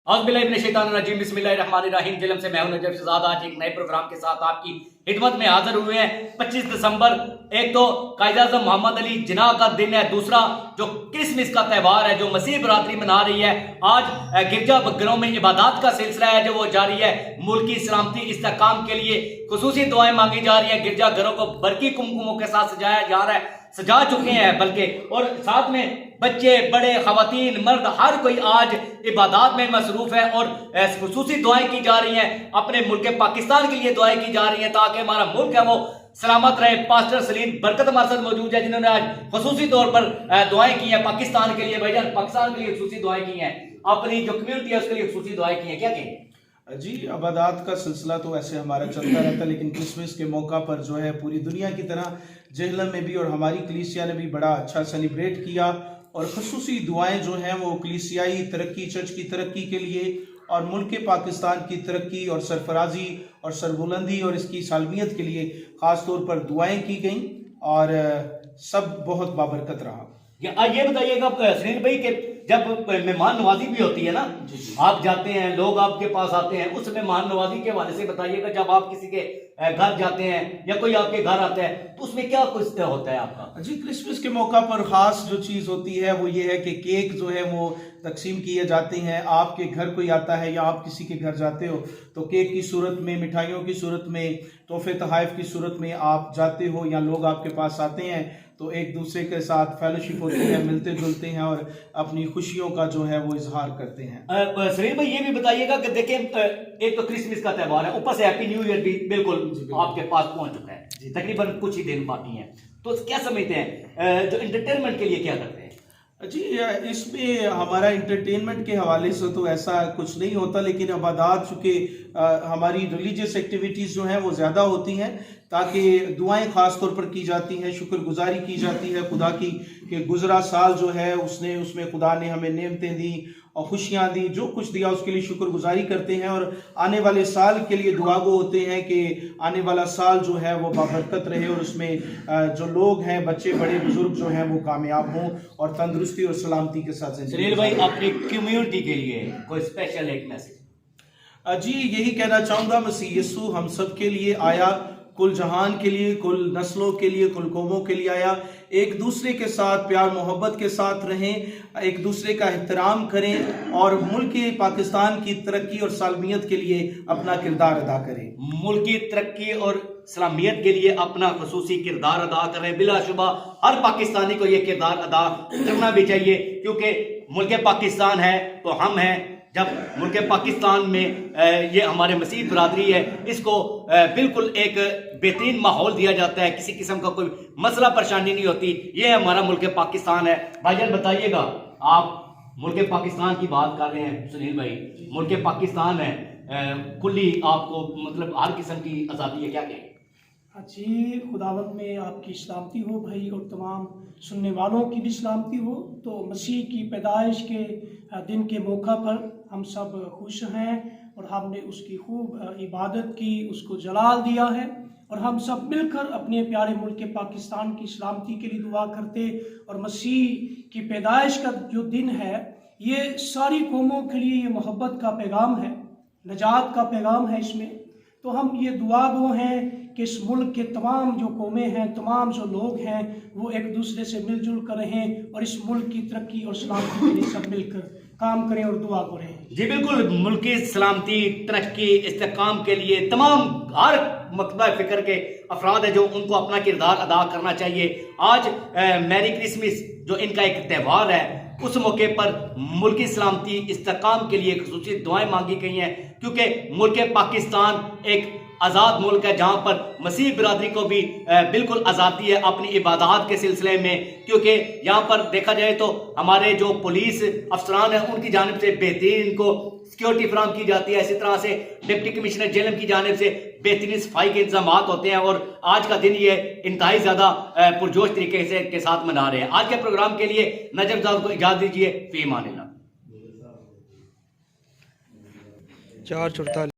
औज़ुबिल्लाहिमिनश्शैतानिर्रजीम बिस्मिल्लाहिर्रहमानिर्रहीम। जिलम से मैं हूं नजफ शहजाद। आज एक नए प्रोग्राम के साथ आपकी खिदमत में हाजिर हुए हैं। 25 दिसंबर, एक तो कायद-ए-आज़म मोहम्मद अली जिन्ना का दिन है, दूसरा जो क्रिसमस का त्यौहार है जो मसीह बरादरी मना रही है। आज गिरजा घरों में इबादत का सिलसिला है जो वो जारी है। मुल्क की सलामती इस्तेहकाम के लिए खुसूसी दुआएं मांगी जा रही हैं। गिरजा घरों को बरकी कुमकुमों के साथ सजाया जा रहा है, सजा चुके हैं बल्कि, और साथ में बच्चे, बड़े, खवातीन, मर्द, हर कोई आज इबादत में मसरूफ है और खुसूसी दुआएं की जा रही हैं। अपने मुल्क पाकिस्तान के लिए दुआएं की जा रही हैं ताकि हमारा मुल्क है वो सलामत रहे। पास्टर सलीम बरकत हमारे साथ मौजूद है जिन्होंने आज खुसूसी तौर पर दुआएं की हैं पाकिस्तान के लिए। भाईजान, पाकिस्तान के लिए खुसूसी दुआएं की हैं, अपनी जो कम्युनिटी है उसके लिए खुसूसी दुआएं की हैं, क्या कहें? जी, इबादत का सिलसिला तो ऐसे हमारा चलता रहता है, लेकिन क्रिसमस के मौका पर जो है पूरी दुनिया की तरह जेहलम में भी और हमारी कलीसिया ने भी बड़ा अच्छा सेलिब्रेट किया। और खसूसी दुआएं जो हैं वो कलीसियाई तरक्की, चर्च की तरक्की के लिए और मुल्क पाकिस्तान की तरक्की और सरफराजी और सरबुलंदी और इसकी सालमियत के लिए ख़ास तौर पर दुआएं की गईं और सब बहुत बाबरकत रहा। ये बताइएगा सुनील भाई कि जब मेहमान नवाजी भी होती है ना, आप जाते हैं, लोग आपके पास आते हैं, उस मेहमान नवाजी के हवाले से बताइएगा। जब आप किसी के घर जाते हैं या कोई आपके घर आता है तो उसमें क्या कुछ होता है आपका? जी, क्रिसमस के मौका पर ख़ास जो चीज़ होती है वो ये है कि केक जो है वो तकसीम किए जाते हैं। आपके घर कोई आता है या आप किसी के घर जाते हो तो केक की सूरत में, मिठाइयों की सूरत में, तोहफे तहाइफ की सूरत में आप जाते हो या लोग आपके पास आते हैं तो एक दूसरे के साथ फेलोशिप होती है, मिलते जुलते हैं और अपनी खुशियों का जो है वो इजहार करते हैं। सलीम भाई, ये भी बताइएगा कि देखिए, एक तो क्रिसमस का त्यौहार है, ऊपर से हैप्पी न्यू ईयर भी बिल्कुल आपके पास पहुंच चुका है, तकरीबन कुछ ही दिन बाकी हैं, तो क्या समझते हैं जो एंटरटेनमेंट के लिए क्या करते हैं? जी, इसमें हमारा इंटरटेनमेंट के हवाले से तो ऐसा कुछ नहीं होता, लेकिन इबादत चूँकि हमारी रिलीजियस एक्टिविटीज़ जो हैं वो ज़्यादा होती हैं ताकि दुआएं ख़ास तौर पर की जाती हैं, शुक्रगुजारी की जाती है खुदा की कि गुज़रा साल जो है उसमें खुदा ने हमें नेमतें दी और खुशियाँ दी, जो कुछ दिया उसके लिए शुक्रगुजारी करते हैं और आने वाले साल के लिए दुआ गो होते हैं कि आने वाला साल जो है वो बाबरकत रहे और उसमें जो लोग हैं, बच्चे बड़े बुजुर्ग जो हैं वो कामयाब हों और तंदुरुस्ती और सलामती के साथ जिंदगी। सुनील भाई, अपनी कम्युनिटी के लिए कोई स्पेशल एक मैसेज? जी, यही कहना चाहूँगा, मसीह यीशु हम सब के लिए आया, कुल जहान के लिए, कुल नस्लों के लिए, कुल कौमों के लिए आया। एक दूसरे के साथ प्यार मोहब्बत के साथ रहें, एक दूसरे का एहतराम करें और मुल्क पाकिस्तान की तरक्की और सालमियत के लिए अपना किरदार अदा करें। मुल्क की तरक्की और सलामियत के लिए अपना खुसूसी किरदार अदा करें। बिलाशुबा हर पाकिस्तानी को ये किरदार अदा करना भी चाहिए, क्योंकि मुल्क पाकिस्तान है तो हम हैं। जब मुल्क पाकिस्तान में ये हमारे मसीह बरादरी है, इसको बिल्कुल एक बेहतरीन माहौल दिया जाता है, किसी किस्म का कोई मसला परेशानी नहीं होती। ये हमारा मुल्क पाकिस्तान है। भाईजान बताइएगा, आप मुल्क पाकिस्तान की बात कर रहे हैं सुनील भाई, मुल्क पाकिस्तान है, खुली आपको मतलब हर किस्म की आज़ादी है, क्या कहें? जी, खुदावंद में आपकी सलामती हो भाई और तमाम सुनने वालों की भी सलामती हो। तो मसीह की पैदाइश के दिन के मौका पर हम सब खुश हैं और हमने उसकी खूब इबादत की, उसको जलाल दिया है और हम सब मिलकर अपने प्यारे मुल्क पाकिस्तान की सलामती के लिए दुआ करते। और मसीह की पैदाइश का जो दिन है ये सारी कौमों के लिए ये मोहब्बत का पैगाम है, नजात का पैगाम है इसमें। तो हम ये दुआ गो हैं कि इस मुल्क के तमाम जो कौमें हैं, तमाम जो लोग हैं, वो एक दूसरे से मिलजुल कर रहें और इस मुल्क की तरक्की और सलामती के लिए सब मिलकर काम करें और दुआ करें। जी बिल्कुल, मुल्क की सलामती, तरक्की, इस्तेहकाम के लिए तमाम हर मकतबा फ़िक्र के अफराद है जो उनको अपना किरदार अदा करना चाहिए। आज मैरी क्रिसमस जो इनका एक त्यौहार है, उस मौके पर मुल्क की सलामती, इस्तेहकाम के लिए खुसूसी दुआएं मांगी गई हैं, क्योंकि मुल्क पाकिस्तान एक आज़ाद मुल्क है जहाँ पर मसीह बिरादरी को भी बिल्कुल आज़ादी है अपनी इबादत के सिलसिले में। क्योंकि यहाँ पर देखा जाए तो हमारे जो पुलिस अफसरान हैं उनकी जानिब से बेहतरीन इनको सिक्योरिटी फराहम की जाती है। इसी तरह से डिप्टी कमिश्नर जेलम की जानिब से बेहतरीन सफाई के इंतजाम होते हैं और आज का दिन ये इंतहाई ज़्यादा पुरजोश तरीके से के साथ मना रहे हैं। आज के प्रोग्राम के लिए नजफ साहब को इजाज़त दीजिए। फी अमान अल्लाह। 4:44